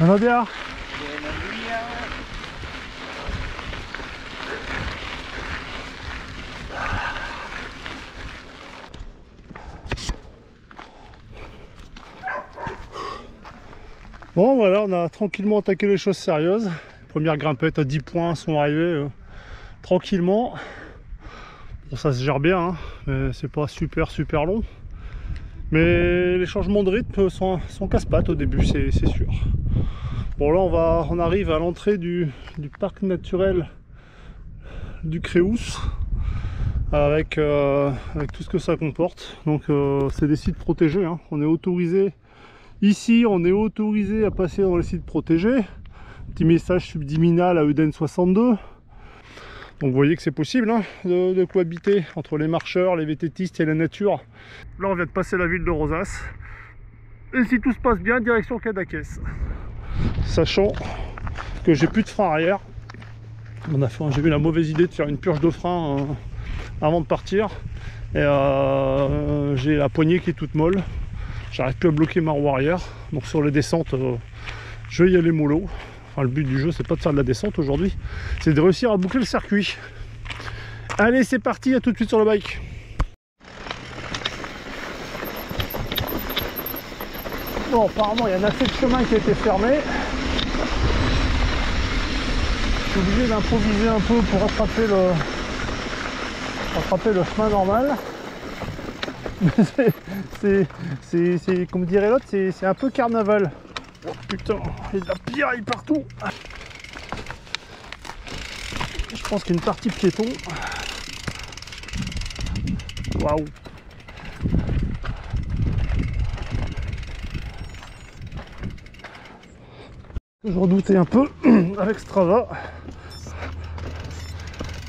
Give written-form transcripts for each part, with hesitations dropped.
Buenos días. Bon voilà, on a tranquillement attaqué les choses sérieuses. Première grimpette à 10 points sont arrivées tranquillement. Bon, ça se gère bien, hein, mais c'est pas super long. Mais les changements de rythme sont casse-pattes au début, c'est sûr. Bon là on arrive à l'entrée du parc naturel du Créous avec tout ce que ça comporte. Donc c'est des sites protégés, hein. On est autorisé ici, on est autorisé à passer dans les sites protégés. Petit message subliminal à Eden 62. Donc vous voyez que c'est possible, hein, de cohabiter entre les marcheurs, les vététistes et la nature. Là on vient de passer la ville de Rosas. Et si tout se passe bien, direction Cadaqués. Sachant que j'ai plus de frein arrière. J'ai eu la mauvaise idée de faire une purge de frein avant de partir. Et j'ai la poignée qui est toute molle. J'arrive plus à bloquer ma roue arrière. Donc sur les descentes, je vais y aller mollo. Enfin, le but du jeu, c'est pas de faire de la descente aujourd'hui, c'est de réussir à boucler le circuit. Allez, c'est parti, à tout de suite sur le bike. Bon, apparemment, il y a un assez de chemin qui a été fermé. Je suis obligé d'improviser un peu pour rattraper le chemin normal. C'est comme dirait l'autre, c'est un peu carnaval. Oh putain, il y a de la piraille partout. Je pense qu'il y a une partie piéton. Waouh. Je redoutais un peu avec Strava.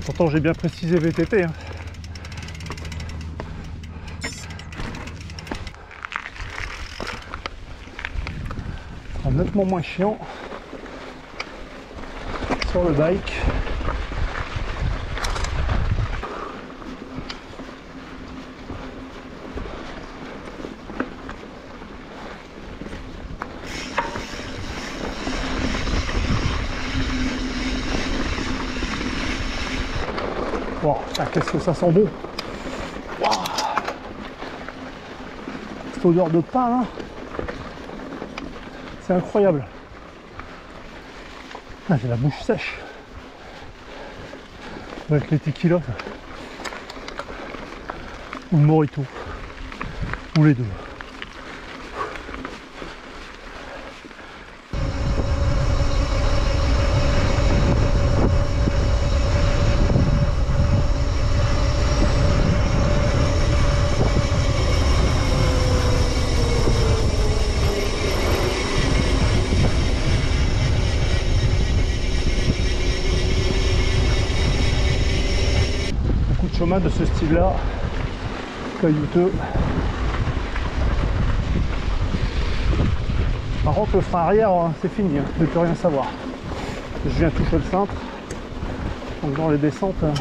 Pourtant j'ai bien précisé VTT, hein. Nettement moins chiant sur le bike. Wow, qu'est-ce que ça sent bon. Wow. Cette odeur de pain là, c'est incroyable. Ah, j'ai la bouche sèche avec les tequilas ou le mojito ou les deux. Chemin de ce style là, caillouteux. Par contre le frein arrière c'est fini, hein. Je ne peux rien savoir. Je viens toucher le cintre, donc dans les descentes, en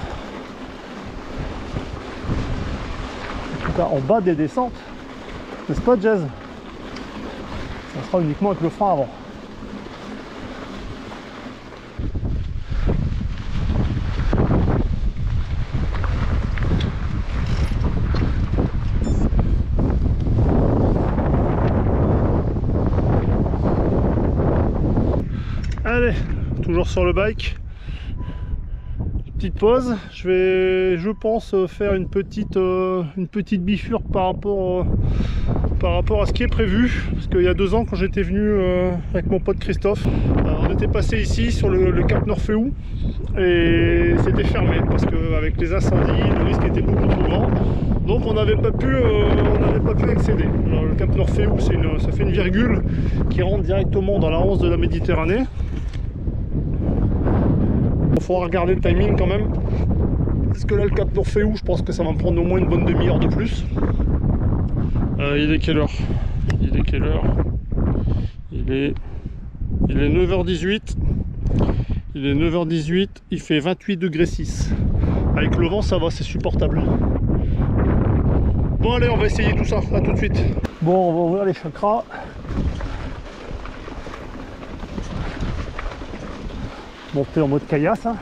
tout cas en bas des descentes, n'est-ce pas Jazz? Ça sera uniquement avec le frein avant. Allez, toujours sur le bike. Petite pause. Je vais, je pense, faire une petite bifurque par rapport à ce qui est prévu. Parce qu'il y a 2 ans, quand j'étais venu avec mon pote Christophe, on était passé ici sur le cap Norféou et c'était fermé parce qu'avec les incendies, le risque était beaucoup trop grand. Donc on n'avait pas pu accéder. Alors, le cap Norféou, ça fait une virgule qui rentre directement dans la Anse de la Méditerranée. Il faudra regarder le timing quand même. Parce que là, le cap Norféou, je pense que ça va me prendre au moins une bonne demi-heure de plus. Il est quelle heure? Il est 9h18. Il est 9h18. Il fait 28 degrés 6. Avec le vent, ça va, c'est supportable. Bon, allez, on va essayer tout ça. À tout de suite. Bon, on va ouvrir les chakras. monter en mode caillasse, hein.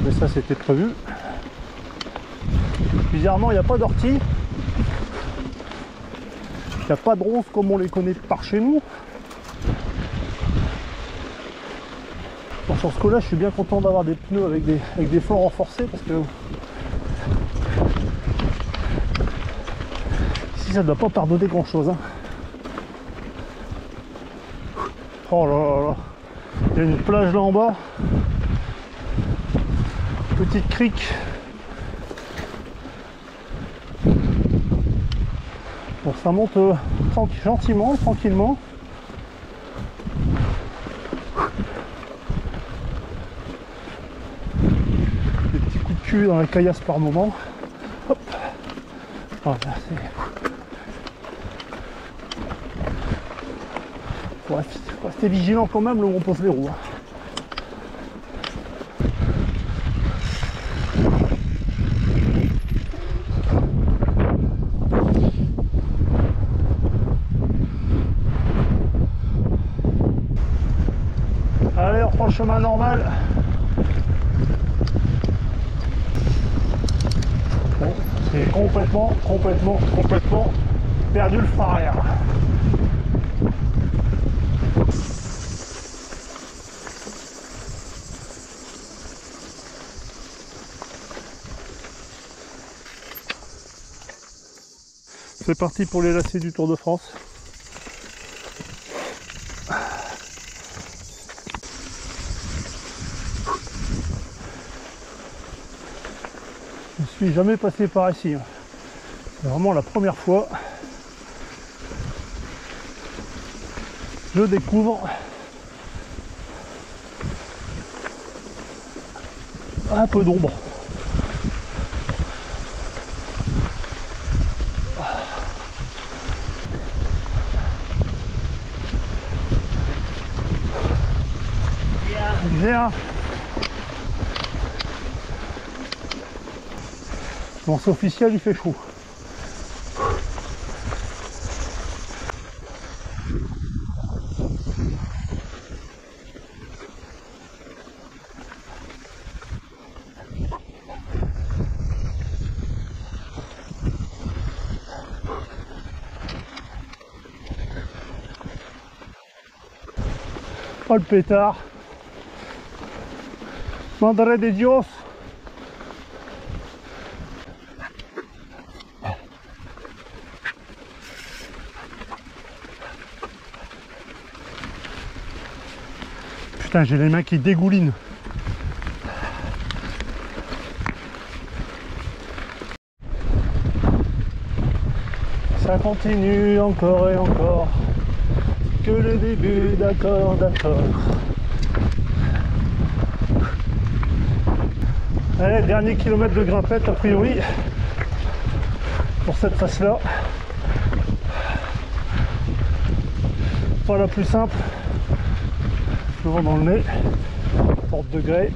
Mais ça c'était prévu. Bizarrement il n'y a pas d'ortie, il n'y a pas de ronces comme on les connaît par chez nous. Bon, sur ce coup-là je suis bien content d'avoir des pneus avec des flancs renforcés, parce que ici ça ne doit pas pardonner grand chose, hein. Oh là là là, il y a une plage là en bas, petite crique. Bon, ça monte gentiment, tranquillement. Des petits coups de cul dans la caillasse par moment. Hop. Voilà, faut rester vigilant quand même là où on pose les roues. Allez, on prend le chemin normal. Bon, c'est complètement perdu le frein arrière. C'est parti pour les lacets du Tour de France. Je ne suis jamais passé par ici. C'est vraiment la première fois. Je découvre un peu d'ombre. Bien. Bon, c'est officiel, il fait chaud. Oh le pétard. Madre de Dios. Putain, j'ai les mains qui dégoulinent. Ça continue encore et encore. Que le début, d'accord, d'accord. Allez, dernier kilomètre de grimpette a priori pour cette face là. Pas la plus simple. Le vent dans le nez, porte de grès.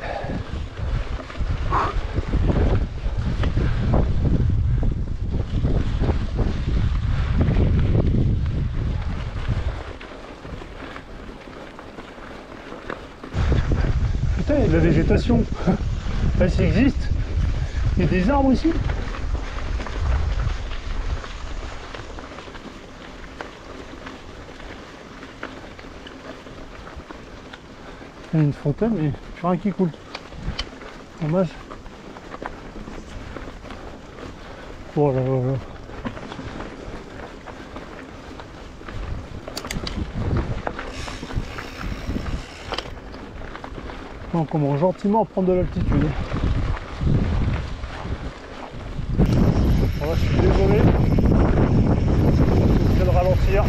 Putain, il y a de la végétation. Elle ça existe. Il y a des arbres ici. Il y a une fontaine, mais plus rien qui coule. Dommage. Oh là là là. On commence gentiment à prendre de l'altitude. Voilà, je suis désolé. Je vais le ralentir.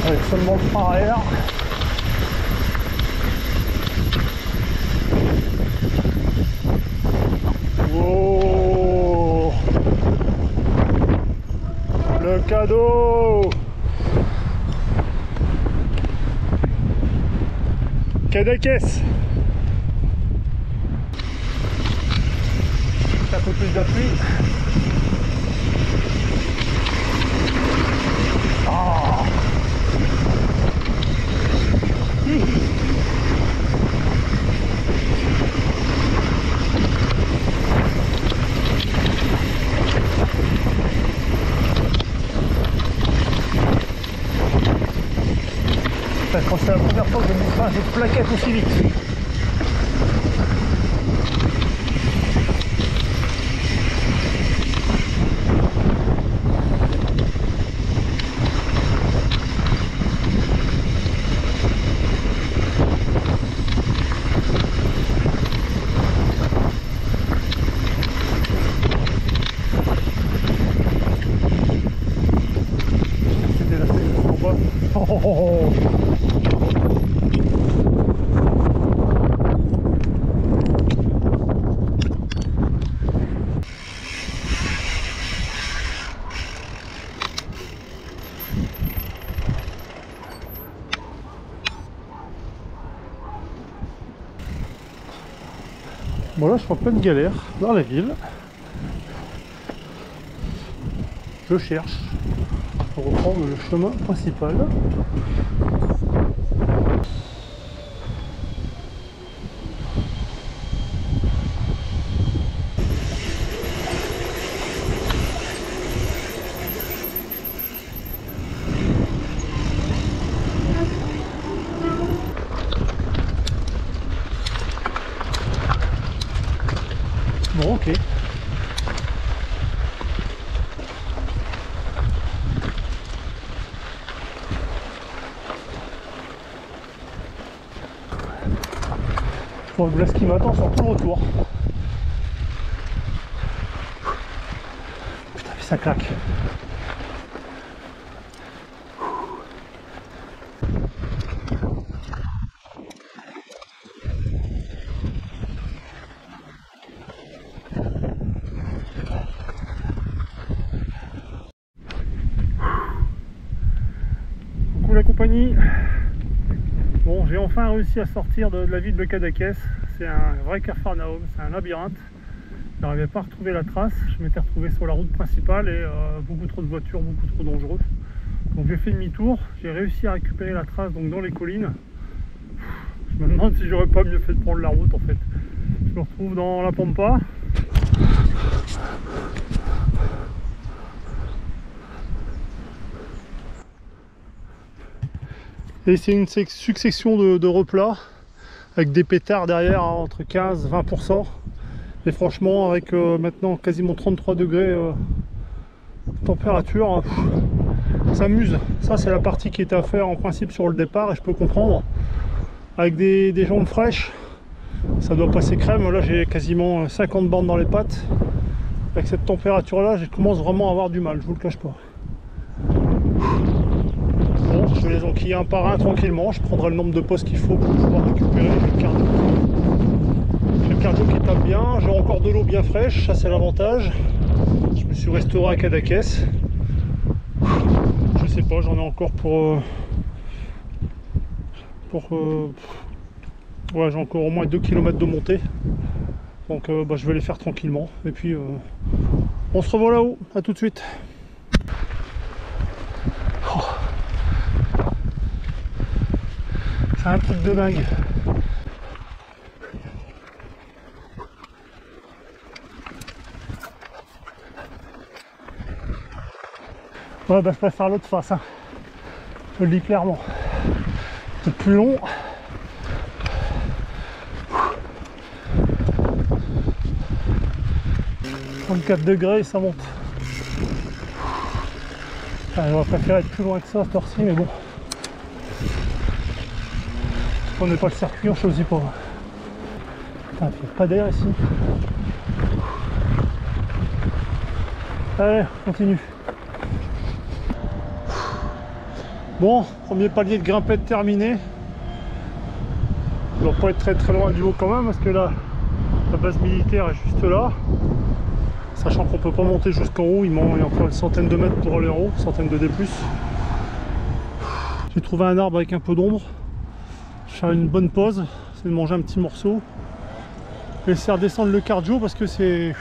Avec seulement le frein arrière. Wow, le cadeau. Cadaquès. Un peu plus d'appui. Ah. Quand c'est la première fois que je me fais un jeu de plaquettes aussi vite. C'était la série en bas. Oh, oh, oh. Bon là je suis en pleine galère dans la ville. Je cherche pour reprendre le chemin principal. Bon ok. Bon, le glace qui m'attend sur tout le retour. Putain mais ça claque. Coucou la compagnie. Bon, j'ai enfin réussi à sortir de la ville de Cadaqués. C'est un vrai Capharnaüm, c'est un labyrinthe. Je n'arrivais pas à retrouver la trace. Je m'étais retrouvé sur la route principale et beaucoup trop de voitures, beaucoup trop dangereux. Donc j'ai fait demi-tour. J'ai réussi à récupérer la trace donc dans les collines. Je me demande si j'aurais pas mieux fait de prendre la route en fait. Je me retrouve dans la Pampa. Et c'est une succession de replats avec des pétards derrière hein, entre 15 et 20%. Et franchement avec maintenant quasiment 33 degrés température, ça m'amuse. Ça c'est la partie qui était à faire en principe sur le départ et je peux comprendre. Avec des jambes fraîches, ça doit passer crème. Là j'ai quasiment 50 bornes dans les pattes. Avec cette température là, je commence vraiment à avoir du mal, je vous le cache pas. Bon, je vais les enquiller un par un tranquillement, je prendrai le nombre de postes qu'il faut pour pouvoir récupérer le cardio. J'ai le cardio qui tape bien, j'ai encore de l'eau bien fraîche, ça c'est l'avantage. Je me suis restauré à Cadaqués. Je sais pas, j'en ai encore ouais, j'ai encore au moins 2 km de montée. Donc bah, je vais les faire tranquillement. Et puis on se revoit là-haut, à tout de suite. Oh. C'est un truc de dingue. Ouais bah je préfère l'autre face, hein. Je le dis clairement. C'est plus long. 34 degrés, ça monte. J'aurais préféré être plus loin que ça cette heure-ci, mais bon. On n'est pas le circuit, on choisit pas. Putain, il n'y a pas d'air ici. Allez, on continue. Bon, premier palier de grimpette terminé. Il ne doit pas être très loin du haut quand même, parce que là, la base militaire est juste là. Sachant qu'on peut pas monter jusqu'en haut, il y a encore une centaine de mètres pour aller en haut, une centaine de D+. J'ai trouvé un arbre avec un peu d'ombre. Je vais faire une bonne pause, c'est de manger un petit morceau. Laisser redescendre le cardio parce que c'est...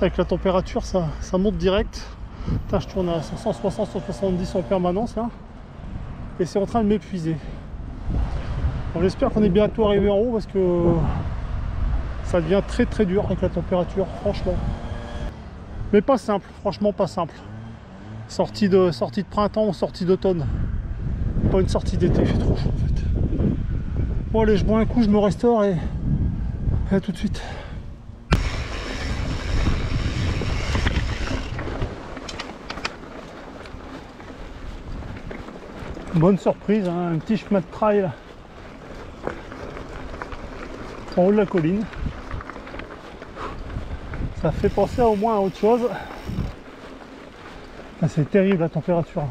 Avec la température, ça monte direct. Putain, je tourne à 160, 170 en permanence là. Et c'est en train de m'épuiser. J'espère qu'on est bientôt arrivé en haut parce que ça devient très très dur avec la température, franchement. Mais pas simple, franchement pas simple. Sortie de printemps ou sortie d'automne. Pas une sortie d'été, il fait trop chaud en fait. Bon allez, je bois un coup, je me restaure et à tout de suite. Bonne surprise, hein, un petit chemin de trail en haut de la colline. Ça fait penser au moins à autre chose. Ah, c'est terrible la température.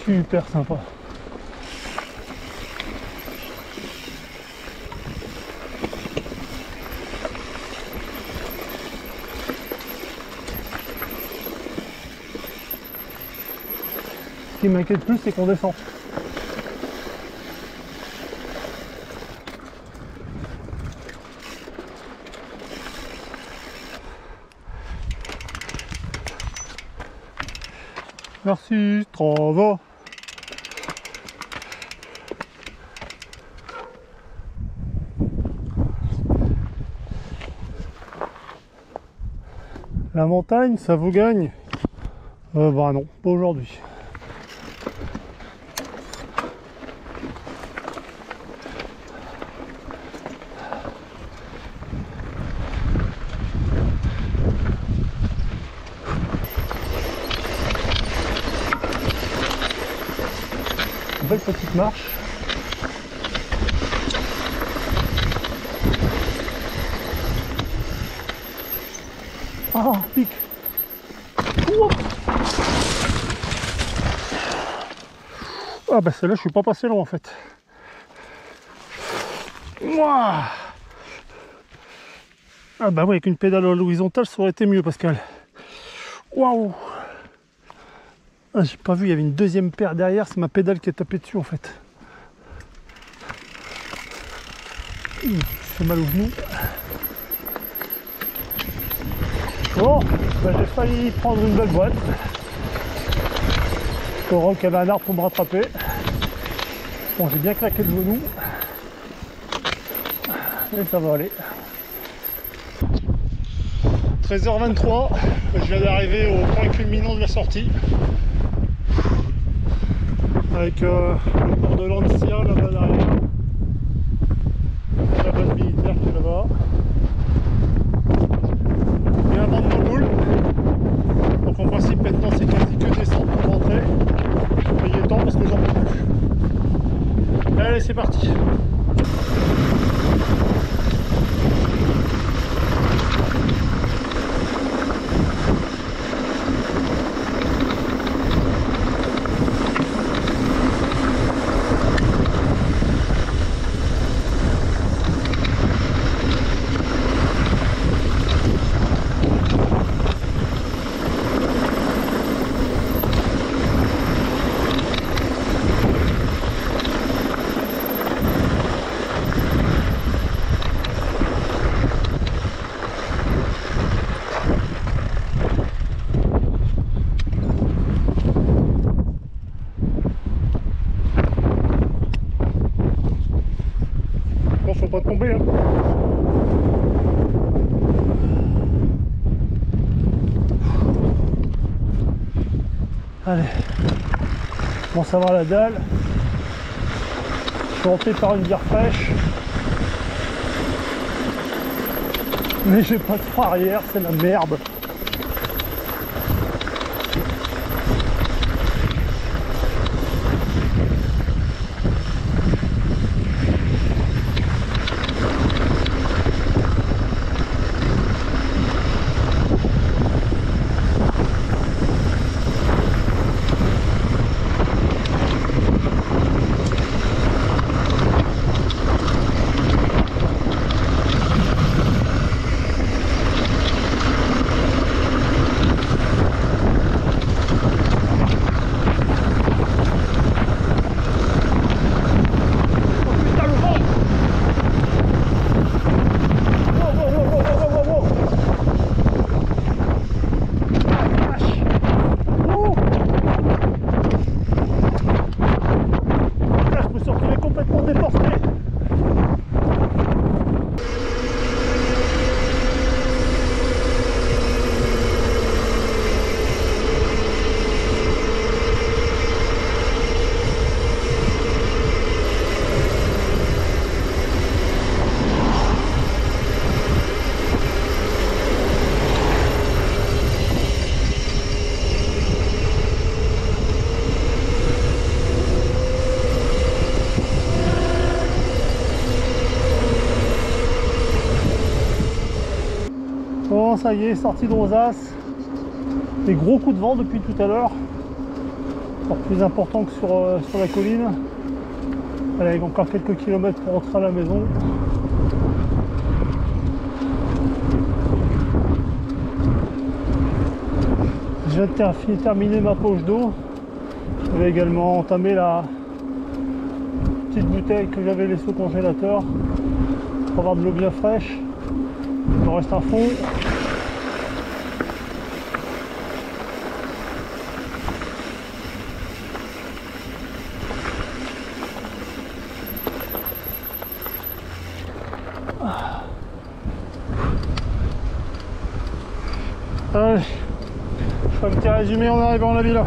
Super sympa. Ce qui m'inquiète plus, c'est qu'on descend. Merci, Strava. La montagne, ça vous gagne? Bah non, pas aujourd'hui. Belle petite marche. Ah, pique. Ah bah celle-là, je suis pas passé loin en fait. Ouah. Ah bah oui, avec une pédale à l'horizontale, ça aurait été mieux, Pascal. Waouh. Ah, j'ai pas vu, il y avait une deuxième paire derrière, c'est ma pédale qui est tapée dessus en fait. C'est mal au genou. Bon, bah, j'ai failli prendre une belle boîte. Heureusement qu'il y avait un arbre pour me rattraper. Bon, j'ai bien claqué le genou. Et ça va aller. 13h23, je viens d'arriver au point culminant de la sortie. Avec le port de Lancia là-bas derrière. La base militaire qui est là-bas. Et un banc de boule. Donc en principe maintenant c'est quasi que descendre pour rentrer. Mais il est temps parce que j'en peux plus. Allez, c'est parti. Bon, faut pas tomber, hein. Allez, bon, ça va la dalle. Je suis rentré par une bière fraîche, mais j'ai pas de frein arrière, c'est la merde. Bon, ça y est, sortie de Rosas. Des gros coups de vent depuis tout à l'heure. Encore plus important que sur la colline. Allez, encore quelques kilomètres pour rentrer à la maison. Je viens de terminer ma poche d'eau. J'avais également entamé la petite bouteille que j'avais laissée au congélateur pour avoir de l'eau bien fraîche. Il me reste un fond. Allez, je fais un petit résumé en arrivant à la villa.